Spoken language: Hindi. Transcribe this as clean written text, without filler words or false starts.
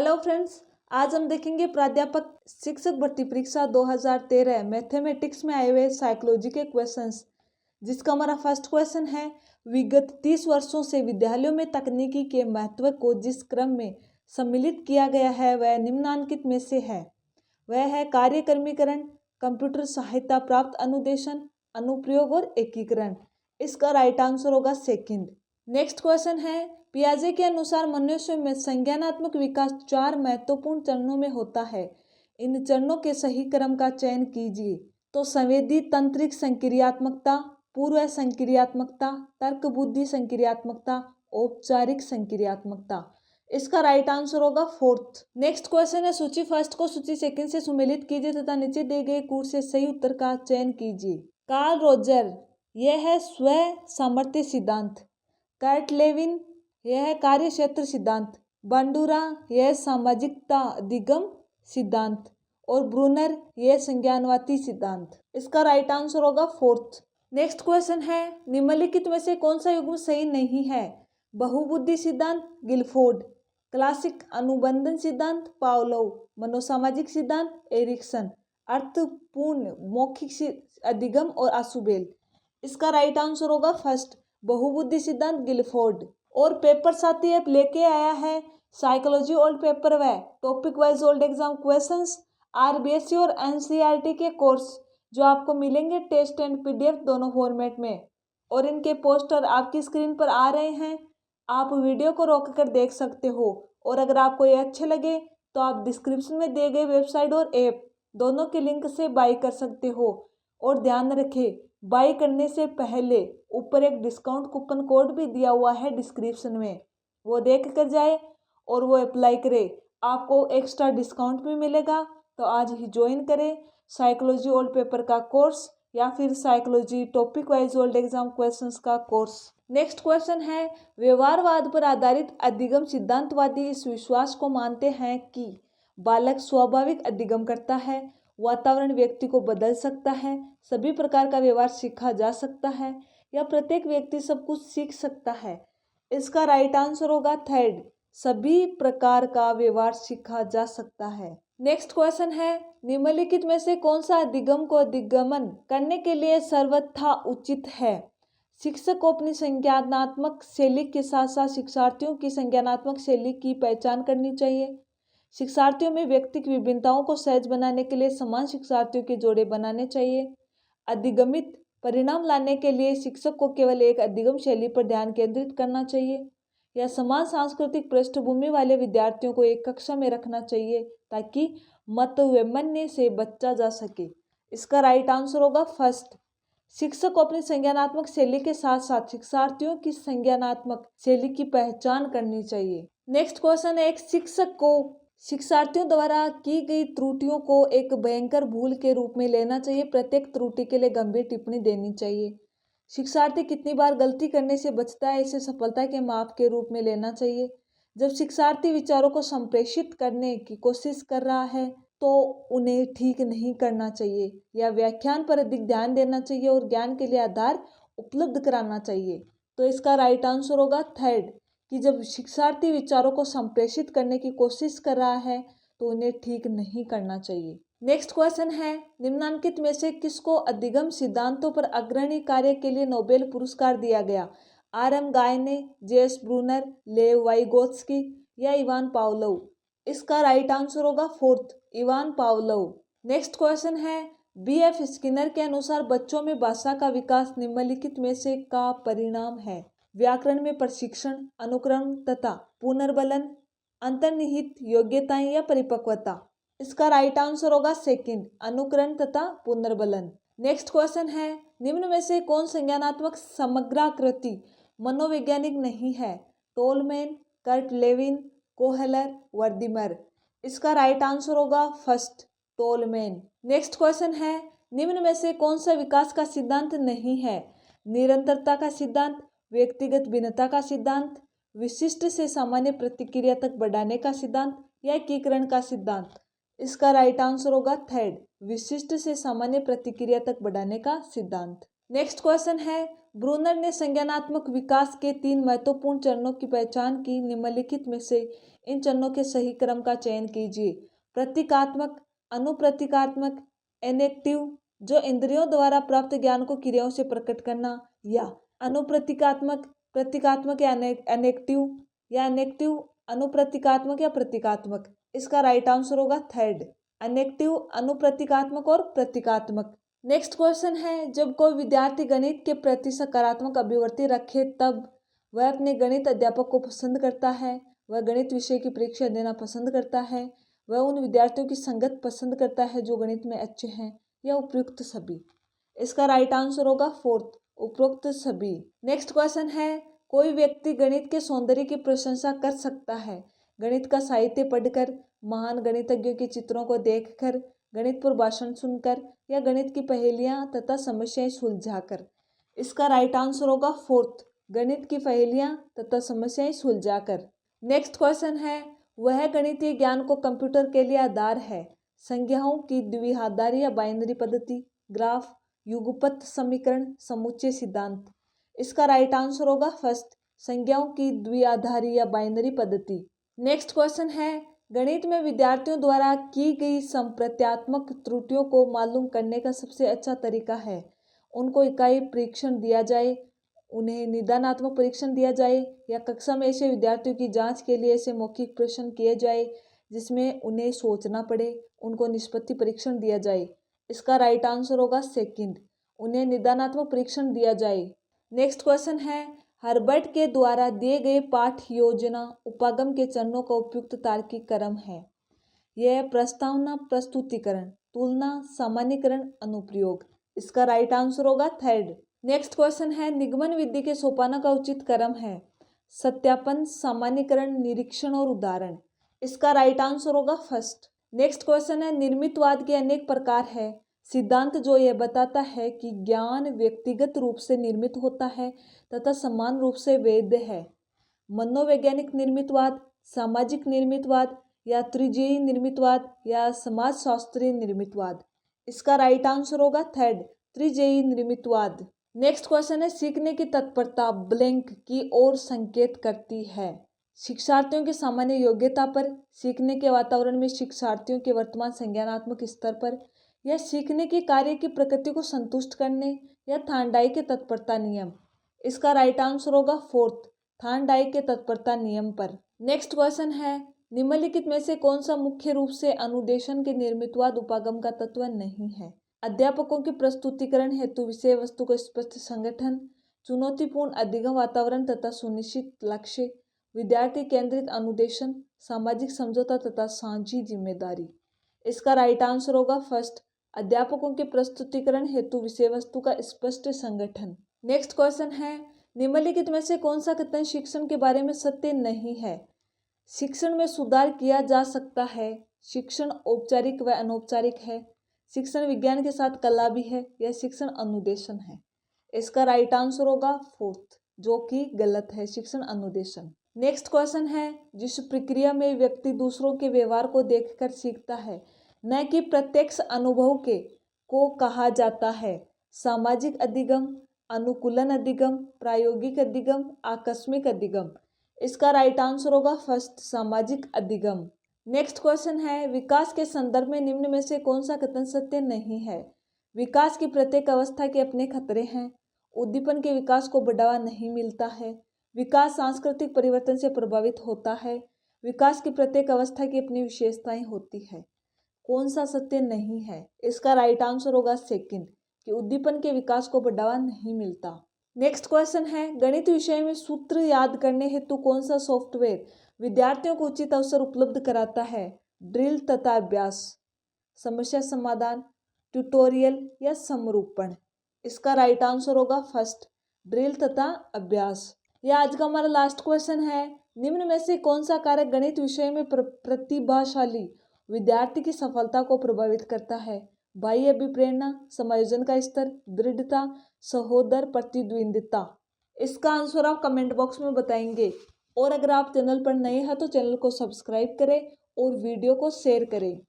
हेलो फ्रेंड्स, आज हम देखेंगे प्राध्यापक शिक्षक भर्ती परीक्षा 2013 मैथमेटिक्स में आए हुए साइकोलॉजी के क्वेश्चंस, जिसका हमारा फर्स्ट क्वेश्चन है। विगत 30 वर्षों से विद्यालयों में तकनीकी के महत्व को जिस क्रम में सम्मिलित किया गया है वह निम्नांकित में से है। वह है कार्यक्रमीकरण, कंप्यूटर सहायता प्राप्त अनुदेशन, अनुप्रयोग और एकीकरण। इसका राइट आंसर होगा सेकंड। नेक्स्ट क्वेश्चन है, पियाजे के अनुसार मनुष्य में संज्ञानात्मक विकास 4 महत्वपूर्ण चरणों में होता है। इन चरणों के सही क्रम का चयन कीजिए। तो संवेदी तंत्रिक संक्रियात्मकता, पूर्व संक्रियात्मकता, तर्क बुद्धि संक्रियात्मकता, औपचारिक संक्रियात्मकता। इसका राइट आंसर होगा फोर्थ। नेक्स्ट क्वेश्चन है, सूची फर्स्ट को सूची सेकंड से सुमेलित कीजिए तथा नीचे दिए गए कूट से सही उत्तर का चयन कीजिए। कार्ल रोजर, यह है स्व सामर्थ्य सिद्धांत। कर्ट लेविन, यह है कार्य क्षेत्र सिद्धांत। बंडूरा, यह सामाजिकता अधिगम सिद्धांत। और ब्रूनर, यह संज्ञानवादी सिद्धांत। इसका राइट आंसर होगा फोर्थ। नेक्स्ट क्वेश्चन है, निम्नलिखित में से कौन सा युग्म सही नहीं है। बहुबुद्धि सिद्धांत गिलफोर्ड, क्लासिक अनुबंधन सिद्धांत पावलोव, मनोसामाजिक सिद्धांत एरिक्सन, अर्थपूर्ण मौखिक अधिगम और आसुबेल। इसका राइट आंसर होगा फर्स्ट, बहुबुद्धि सिद्धांत गिलफोर्ड। और पेपर साथी ऐप लेके आया है साइकोलॉजी ओल्ड पेपर व topic wise old exam questions, RBSC और एनसीईआरटी के कोर्स जो आपको मिलेंगे टेस्ट एंड पीडीएफ दोनों फॉर्मेट में। और इनके पोस्टर आपकी स्क्रीन पर आ रहे हैं, आप वीडियो को रोक कर देख सकते हो। और अगर आपको ये अच्छे लगे तो आप डिस्क्रिप्शन में दिए गए वेबसाइट और ऐप दोनों के लिंक से बाई कर सकते हो। और ध्यान रखें, बाई करने से पहले ऊपर एक डिस्काउंट कूपन कोड भी दिया हुआ है डिस्क्रिप्शन में, वो देख कर जाए और वो अप्लाई करे, आपको एक्स्ट्रा डिस्काउंट भी मिलेगा। तो आज ही ज्वाइन करें साइकोलॉजी ओल्ड पेपर का कोर्स या फिर psychology topic wise old exam questions का कोर्स। नेक्स्ट क्वेश्चन है, व्यवहारवाद पर आधारित अधिगम सिद्धांतवादी इस विश्वास को मानते हैं कि बालक स्वाभाविक अधिगम करता है, वातावरण व्यक्ति को बदल सकता है, सभी प्रकार का व्यवहार सीखा जा सकता है, या प्रत्येक व्यक्ति सब कुछ सीख सकता है। इसका राइट आंसर होगा थर्ड, सभी प्रकार का व्यवहार सीखा जा सकता है। नेक्स्ट क्वेश्चन है, निम्नलिखित में से कौन सा अधिगम को अधिगमन करने के लिए सर्वथा उचित है। शिक्षक को अपनी संज्ञानात्मक शैली के साथ साथ शिक्षार्थियों की संज्ञानात्मक शैली की पहचान करनी चाहिए। शिक्षार्थियों में व्यक्तिगत विभिन्नताओं को सहज बनाने के लिए समान शिक्षार्थियों के जोड़े बनाने चाहिए। अधिगमित परिणाम लाने के लिए शिक्षक को केवल एक अधिगम शैली पर ध्यान केंद्रित करना चाहिए, या समान सांस्कृतिक पृष्ठभूमि वाले विद्यार्थियों को एक कक्षा में रखना चाहिए ताकि मत वैमनस्य से बचा जा सके। इसका राइट आंसर होगा फर्स्ट, शिक्षक को अपनी संज्ञानात्मक शैली के साथ साथ शिक्षार्थियों की संज्ञानात्मक शैली की पहचान करनी चाहिए। नेक्स्ट क्वेश्चन है, एक शिक्षक को शिक्षार्थियों द्वारा की गई त्रुटियों को एक भयंकर भूल के रूप में लेना चाहिए, प्रत्येक त्रुटि के लिए गंभीर टिप्पणी देनी चाहिए। शिक्षार्थी कितनी बार गलती करने से बचता है इसे सफलता के माप के रूप में लेना चाहिए। जब शिक्षार्थी विचारों को संप्रेषित करने की कोशिश कर रहा है तो उन्हें ठीक नहीं करना चाहिए, या व्याख्यान पर अधिक ध्यान देना चाहिए और ज्ञान के लिए आधार उपलब्ध कराना चाहिए। तो इसका राइट आंसर होगा थर्ड, कि जब शिक्षार्थी विचारों को संप्रेषित करने की कोशिश कर रहा है तो उन्हें ठीक नहीं करना चाहिए। नेक्स्ट क्वेश्चन है, निम्नलिखित में से किसको अधिगम सिद्धांतों पर अग्रणी कार्य के लिए नोबेल पुरस्कार दिया गया। आर.एम. गायने, जे.एस. ब्रूनर, लेव वाइगोत्स्की, या इवान पावलोव। इसका राइट आंसर होगा fourth, Ivan Pavlov. Next question है, बी.एफ. स्किनर के अनुसार बच्चों में भाषा का विकास निम्नलिखित में से का परिणाम है। व्याकरण में प्रशिक्षण, अनुक्रम तथा पुनर्बलन, अंतर्निहित योग्यताएं या परिपक्वता। इसका राइट आंसर होगा सेकंड, अनुकरण तथा पुनर्बलन। नेक्स्ट क्वेश्चन है, निम्न में से कौन संज्ञानात्मक समग्राकृति मनोवैज्ञानिक नहीं है। Tolman, Kurt Lewin, Kohler, Wertheimer. इसका राइट आंसर होगा फर्स्ट, टोलमैन। नेक्स्ट क्वेश्चन है, निम्न में से कौन सा विकास का सिद्धांत नहीं है। निरंतरता का सिद्धांत, व्यक्तिगत भिन्नता का सिद्धांत, विशिष्ट से सामान्य प्रतिक्रिया तक बढ़ाने का सिद्धांत, या एकीकरण का सिद्धांत। इसका राइट आंसर होगा थर्ड, विशिष्ट से सामान्य प्रतिक्रिया तक बढ़ाने का सिद्धांत। नेक्स्ट क्वेश्चन है, ब्रूनर ने संज्ञानात्मक विकास के 3 महत्वपूर्ण चरणों की पहचान की। निम्नलिखित में से इन चरणों के सही क्रम का चयन कीजिए। प्रतीकात्मक, अनुप्रतीकात्मक, एनेक्टिव जो इंद्रियों द्वारा प्राप्त ज्ञान को क्रियाओं से प्रकट करना, या अनुप्रतीकात्मक, प्रतीकात्मक या एनेक्टिव, या एनेक्टिव अनुप्रतीकात्मक या प्रतीकात्मक। इसका राइट आंसर होगा थर्ड, एनेक्टिव, अनुप्रतीकात्मक और प्रतीकात्मक। नेक्स्ट क्वेश्चन है, जब कोई विद्यार्थी गणित के प्रति सकारात्मक अभिवृत्ति रखे तब वह अपने गणित अध्यापक को पसंद करता है, वह गणित विषय की परीक्षा देना पसंद करता है, वह उन विद्यार्थियों की संगत पसंद करता है जो गणित में अच्छे हैं, या उपयुक्त सभी। इसका राइट आंसर होगा फोर्थ, उपयुक्त सभी। नेक्स्ट क्वेश्चन है, कोई व्यक्ति गणित के सौंदर्य की प्रशंसा कर सकता है गणित का साहित्य पढ़कर, महान गणितज्ञों के चित्रों को देखकर, गणित पर भाषण सुनकर, या गणित की पहेलियां तथा समस्याएं सुलझाकर। इसका राइट आंसर होगा फोर्थ, गणित की पहेलियां तथा समस्याएं सुलझाकर। नेक्स्ट क्वेश्चन है, वह गणितीय ज्ञान को कंप्यूटर के लिए आधार है। संज्ञाओं की द्विआधारी या बाइनरी पद्धति, ग्राफ, युगपत समीकरण, समुच्चय सिद्धांत। इसका राइट आंसर होगा फर्स्ट, संज्ञाओं की द्विआधारी या बाइनरी पद्धति। नेक्स्ट क्वेश्चन है, गणित में विद्यार्थियों द्वारा की गई संप्रत्यात्मक त्रुटियों को मालूम करने का सबसे अच्छा तरीका है उनको इकाई परीक्षण दिया जाए, उन्हें निदानात्मक परीक्षण दिया जाए, या कक्षा में ऐसे विद्यार्थियों की जांच के लिए ऐसे मौखिक प्रश्न किए जाए जिसमें उन्हें सोचना पड़े, उनको निष्पत्ति परीक्षण दिया जाए। इसका राइट आंसर होगा सेकंड, उन्हें निदानात्मक परीक्षण दिया जाए। नेक्स्ट क्वेश्चन है, हर्बर्ट के द्वारा दिए गए पाठ योजना उपागम के चरणों का उपयुक्त तार्किक क्रम है। यह प्रस्तावना, प्रस्तुतिकरण, तुलना, सामान्यीकरण, अनुप्रयोग। इसका राइट आंसर होगा थर्ड। नेक्स्ट क्वेश्चन है, निगमन विधि के सोपानों का उचित क्रम है सत्यापन, सामान्यीकरण, निरीक्षण और उदाहरण। इसका राइट आंसर होगा फर्स्ट। नेक्स्ट क्वेश्चन है, निर्मितवाद के अनेक प्रकार है। सिद्धांत जो यह बताता है कि ज्ञान व्यक्तिगत रूप से निर्मित होता है तथा समान रूप से वैध है। मनोवैज्ञानिक निर्मितवाद, सामाजिक निर्मितवाद, या त्रिजेयी निर्मितवाद, या समाजशास्त्रीय निर्मितवाद। इसका राइट आंसर होगा थर्ड, त्रिजेयी निर्मितवाद। नेक्स्ट क्वेश्चन है, सीखने की तत्परता ब्लैंक की ओर संकेत करती है। शिक्षार्थियों की सामान्य योग्यता पर, सीखने के वातावरण में शिक्षार्थियों के वर्तमान संज्ञानात्मक स्तर पर, या सीखने के कार्य की प्रकृति को संतुष्ट करने, या थानडाई के तत्परता नियम। इसका राइट आंसर होगा फोर्थ, थानडाई के तत्परता नियम पर। नेक्स्ट क्वेश्चन है, निम्नलिखित में से कौन सा मुख्य रूप से अनुदेशन के निर्मितवाद उपागम का तत्व नहीं है। अध्यापकों की प्रस्तुतिकरण हेतु विषय वस्तु का स्पष्ट संगठन, चुनौतीपूर्ण अधिगम वातावरण तथा सुनिश्चित लक्ष्य, विद्यार्थी केंद्रित अनुदेशन, सामाजिक समझौता तथा साझी जिम्मेदारी। इसका राइट आंसर होगा फर्स्ट, अध्यापकों के प्रस्तुतिकरण हेतु विषय वस्तु का स्पष्ट संगठन। नेक्स्ट क्वेश्चन है, निम्नलिखित में से कौन सा कथन शिक्षण के बारे में सत्य नहीं है। शिक्षण में सुधार किया जा सकता है, शिक्षण औपचारिक व अनौपचारिक है, शिक्षण विज्ञान के साथ कला भी है, या शिक्षण अनुदेशन है। इसका राइट आंसर होगा फोर्थ, जो कि गलत है, शिक्षण अनुदेशन। नेक्स्ट क्वेश्चन है, जिस प्रक्रिया में व्यक्ति दूसरों के व्यवहार को देखकर सीखता है न कि प्रत्यक्ष अनुभव के, को कहा जाता है सामाजिक अधिगम, अनुकूलन अधिगम, प्रायोगिक अधिगम, आकस्मिक अधिगम। इसका राइट आंसर होगा फर्स्ट, सामाजिक अधिगम। नेक्स्ट क्वेश्चन है, विकास के संदर्भ में निम्न में से कौन सा कथन सत्य नहीं है। विकास की प्रत्येक अवस्था के अपने खतरे हैं, उद्दीपन के विकास को बढ़ावा नहीं मिलता है, विकास सांस्कृतिक परिवर्तन से प्रभावित होता है, विकास की प्रत्येक अवस्था की अपनी विशेषताएं होती है। कौन सा सत्य नहीं है। इसका राइट आंसर होगा सेकंड, कि उद्दीपन के विकास को बढ़ावा नहीं मिलता। नेक्स्ट क्वेश्चन है, गणित विषय में सूत्र याद करने हेतु कौन सा सॉफ्टवेयर विद्यार्थियों को उचित अवसर उपलब्ध कराता है। ड्रिल तथा अभ्यास, समस्या समाधान, ट्यूटोरियल, या समरूपण। इसका राइट आंसर होगा फर्स्ट, ड्रिल तथा अभ्यास। यह आज का हमारा लास्ट क्वेश्चन है, निम्न में से कौन सा कारक गणित विषय में प्रतिभाशाली विद्यार्थी की सफलता को प्रभावित करता है। बाह्य अभिप्रेरणा, समायोजन का स्तर, दृढ़ता, सहोदर प्रतिद्वंदिता। इसका आंसर आप कमेंट बॉक्स में बताएंगे। और अगर आप चैनल पर नए हैं तो चैनल को सब्सक्राइब करें और वीडियो को शेयर करें।